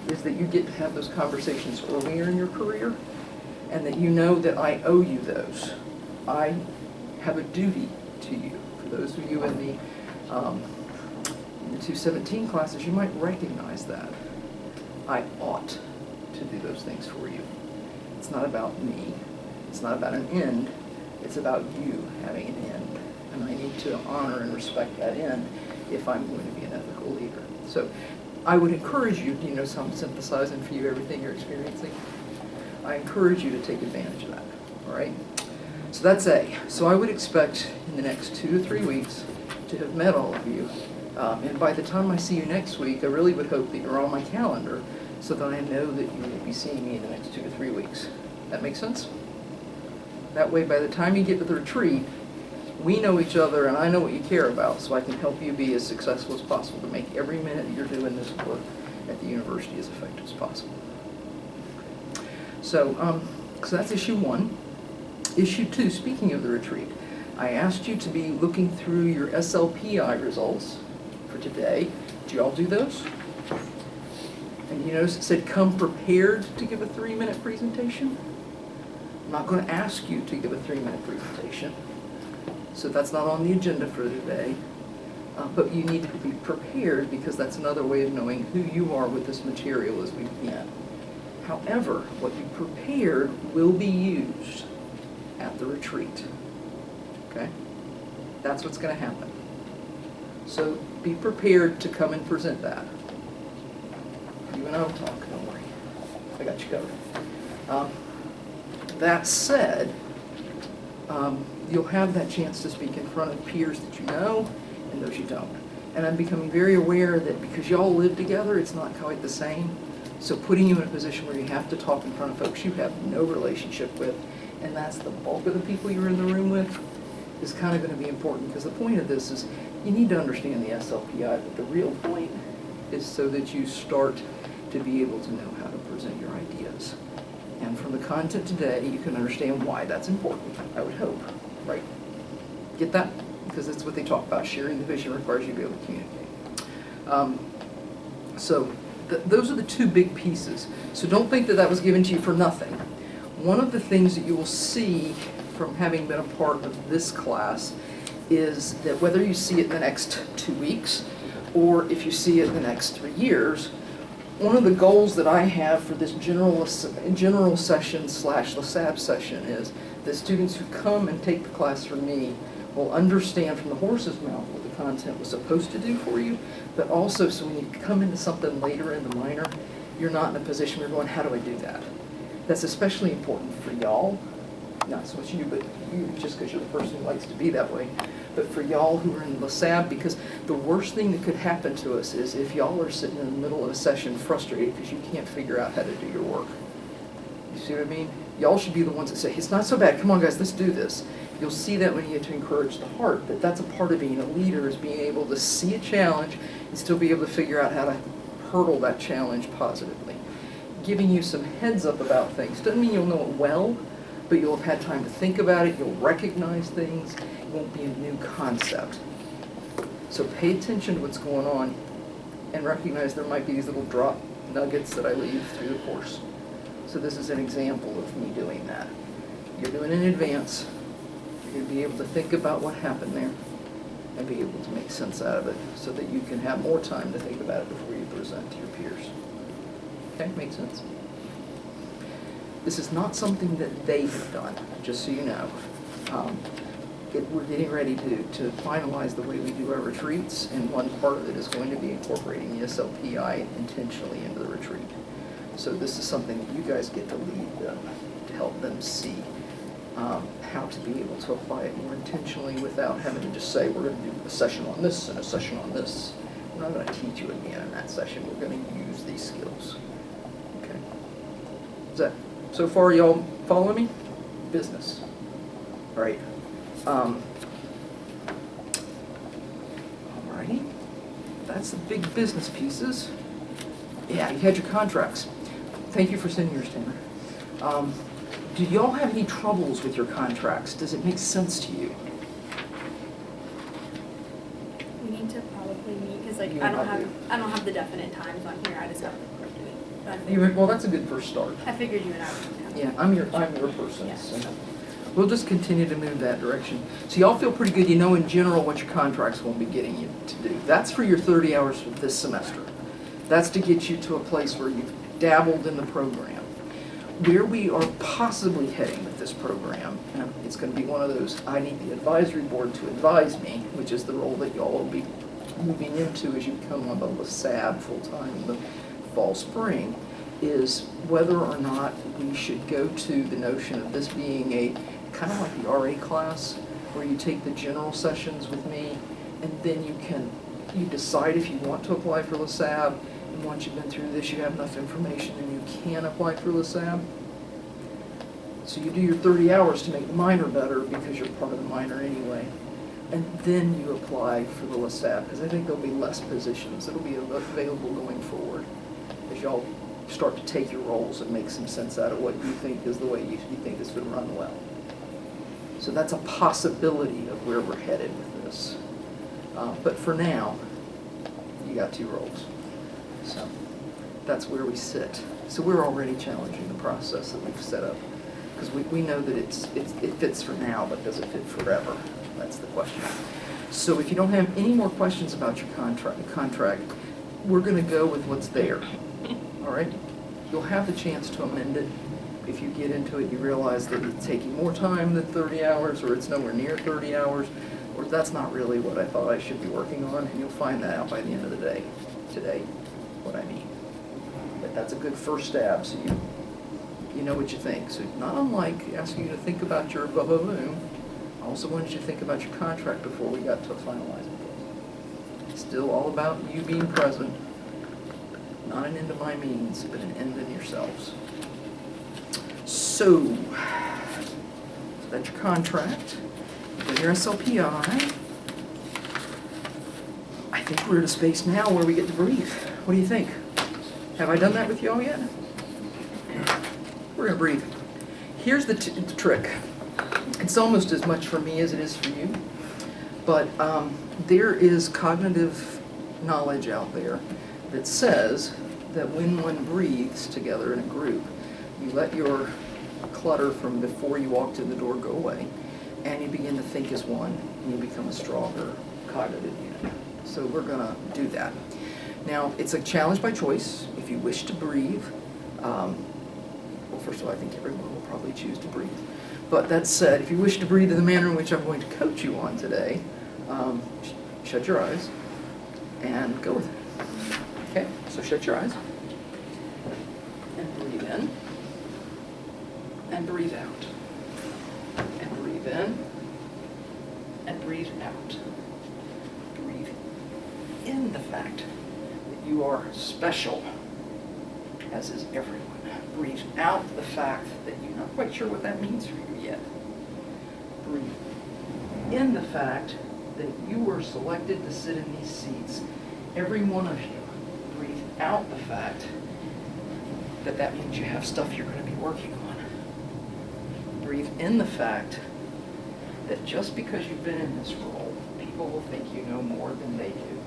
is that you get to have those conversations earlier in your career, and that you know that I owe you those. I have a duty to you. For those of you in the 217 classes, you might recognize that. I ought to do those things for you. It's not about me. It's not about an end. It's about you having an end. And I need to honor and respect that end if I'm going to be an ethical leader. So I would encourage you, so I'm synthesizing for you everything you're experiencing. I encourage you to take advantage of that, all right? So that's A. So I would expect in the next 2 to 3 weeks to have met all of you. And by the time I see you next week, I really would hope that you're on my calendar so that I know that you will be seeing me in the next 2 to 3 weeks. That make sense? That way, by the time you get to the retreat, we know each other and I know what you care about, so I can help you be as successful as possible to make every minute you're doing this work at the university as effective as possible. So that's issue 1. Issue 2, speaking of the retreat, I asked you to be looking through your SLPI results for today. Did you all do those? And you notice it said come prepared to give a 3-minute presentation? I'm not going to ask you to give a 3-minute presentation, so that's not on the agenda for today. But you need to be prepared because that's another way of knowing who you are with this material as we begin. However, what you prepared will be used at the retreat. Okay? That's what's going to happen. So be prepared to come and present that. You and I will talk, don't worry. I got you covered. That said, you'll have that chance to speak in front of peers that you know and those you don't. And I'm becoming very aware that because y'all live together, it's not quite the same. So putting you in a position where you have to talk in front of folks you have no relationship with, and that's the bulk of the people you're in the room with, is kind of going to be important. Because the point of this is you need to understand the SLPI, but the real point is so that you start to be able to know how to present your ideas. And from the content today, you can understand why that's important, I would hope, right? Get that? Because that's what they talk about. Sharing the vision requires you to be able to communicate. Those are the 2 big pieces. So don't think that that was given to you for nothing. One of the things that you will see from having been a part of this class is that whether you see it in the next 2 weeks or if you see it in the next 3 years, one of the goals that I have for this general session / LaSalle session is that students who come and take the class from me will understand from the horse's mouth what the content was supposed to do for you, but also so when you come into something later in the minor, you're not in a position where you're going, how do I do that? That's especially important for y'all, not so much you, but you just because you're the person who likes to be that way, but for y'all who are in LaSalle, because the worst thing that could happen to us is if y'all are sitting in the middle of a session frustrated because you can't figure out how to do your work. You see what I mean? Y'all should be the ones that say, it's not so bad, come on guys, let's do this. You'll see that when you get to encourage the heart, that that's a part of being a leader, is being able to see a challenge and still be able to figure out how to hurdle that challenge positively. Giving you some heads up about things doesn't mean you'll know it well, but you'll have had time to think about it, you'll recognize things, it won't be a new concept. So pay attention to what's going on and recognize there might be these little drop nuggets that I leave through the course. So this is an example of me doing that. You're doing it in advance. You're going to be able to think about what happened there and be able to make sense out of it so that you can have more time to think about it before you present to your peers. Okay, makes sense? This is not something that they have done, just so you know. We're getting ready to finalize the way we do our retreats, and one part of it is going to be incorporating the SLPI intentionally into the retreat. So this is something that you guys get to lead them, to help them see how to be able to apply it more intentionally without having to just say, we're going to do a session on this and a session on this. We're not going to teach you again in that session. We're going to use these skills. Okay? Is that, so far y'all follow me? Business. All right. Alrighty. That's the big business pieces. Yeah, you had your contracts. Thank you for sending yours, Tanner. Do y'all have any troubles with your contracts? Does it make sense to you? We need to probably meet because You I and don't I do. have the definite times on here. I just have I figured, Well, that's a good first start. I figured you and I would. Yeah, I'm your person, Yeah. so we'll just continue to move that direction. So y'all feel pretty good, you know in general what your contract's gonna be getting you to do. That's for your 30 hours for this semester. That's to get you to a place where you've dabbled in the program. Where we are possibly heading with this program, and it's gonna be one of those, I need the advisory board to advise me, which is the role that y'all will be moving into as you become on the LaSalle full-time in the fall, spring, is whether or not we should go to the notion of this being a, kind of like the RA class, where you take the general sessions with me, and then you decide if you want to apply for LaSalle, and once you've been through this, you have enough information and you can apply for LaSalle. So you do your 30 hours to make the minor better because you're part of the minor anyway. And then you apply for the LaSalle, because I think there'll be less positions that'll be available going forward as y'all start to take your roles and make some sense out of what you think is the way you think this would run well. So that's a possibility of where we're headed with this. But for now, you got 2 roles. So that's where we sit. So we're already challenging the process that we've set up, because we know that it fits for now, but does it fit forever? That's the question. So if you don't have any more questions about your contract, we're going to go with what's there. All right? You'll have the chance to amend it. If you get into it, you realize that it's taking more time than 30 hours, or it's nowhere near 30 hours, or that's not really what I thought I should be working on, and you'll find that out by the end of the day, today, what I mean. But that's a good first stab, so you know what you think. So not unlike asking you to think about your boom, I also wanted you to think about your contract before we got to finalize it. It's still all about you being present, not an end to my means, but an end in yourselves. So that's your contract. Then your SLPI. I think we're at a space now where we get to breathe. What do you think? Have I done that with y'all yet? We're gonna breathe. Here's the trick. It's almost as much for me as it is for you, but there is cognitive knowledge out there that says that when one breathes together in a group, you let your clutter from before you walked in the door go away, and you begin to think as one, and you become a stronger cognitive unit. So we're gonna do that. Now, it's a challenge by choice. If you wish to breathe, well, first of all, I think everyone will probably choose to breathe. But that said, if you wish to breathe in the manner in which I'm going to coach you on today, shut your eyes and go with it. Okay, so shut your eyes and breathe in and breathe out and breathe in and breathe out. Breathe in the fact that you are special, as is everyone. Breathe out the fact that you're not quite sure what that means for you yet. Breathe in the fact that you were selected to sit in these seats, every one of you. Breathe out the fact that that means you have stuff you're going to be working on. Breathe in the fact that just because you've been in this role, people will think you know more than they do.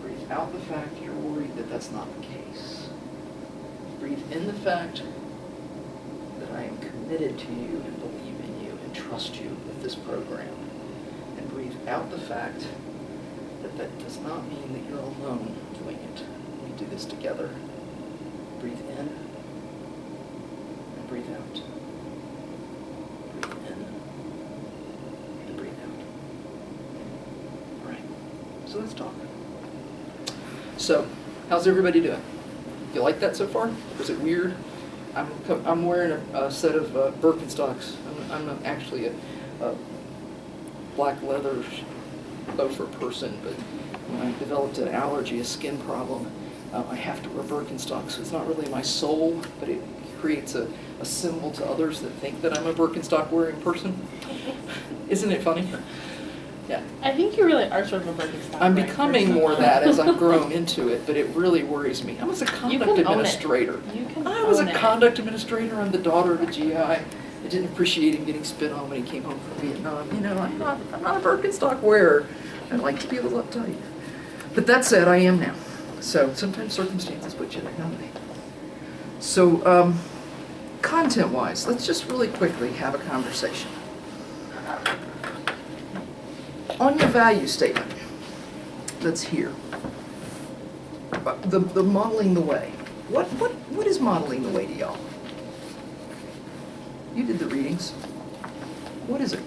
Breathe out the fact you're worried that that's not the case. Breathe in the fact that I am committed to you and believe in you and trust you with this program. And breathe out the fact that that does not mean that you're alone doing it. We do this together. Breathe in and breathe out. Breathe in and breathe out. All right, so let's talk. So, how's everybody doing? You like that so far? Was it weird? I'm wearing a set of Birkenstocks. I'm actually a black leather loafer person, but when I developed an allergy, a skin problem, I have to wear Birkenstocks. It's not really my soul, but it creates a symbol to others that think that I'm a Birkenstock wearing person. Isn't it funny? Yeah. I think you really are sort of a Birkenstock. I'm becoming more that as I've grown into it, but it really worries me. I was a conduct administrator. I was a conduct administrator. I'm the daughter of a GI. I didn't appreciate him getting spit on when he came home from Vietnam. You know, I'm not a Birkenstock wearer. I like to be a little uptight. But that said, I am now. So sometimes circumstances put you there, don't they? So, content-wise, let's just really quickly have a conversation. On your value statement that's here, the modeling the way. What is modeling the way to y'all? You did the readings. What is it?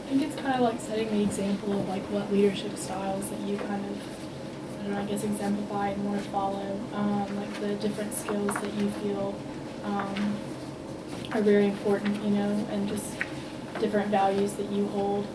I think it's kind of like setting the example of like what leadership styles that you kind of, I don't know, I guess exemplify and want to follow. Like the different skills that you feel are very important, you know, and just different values that you hold.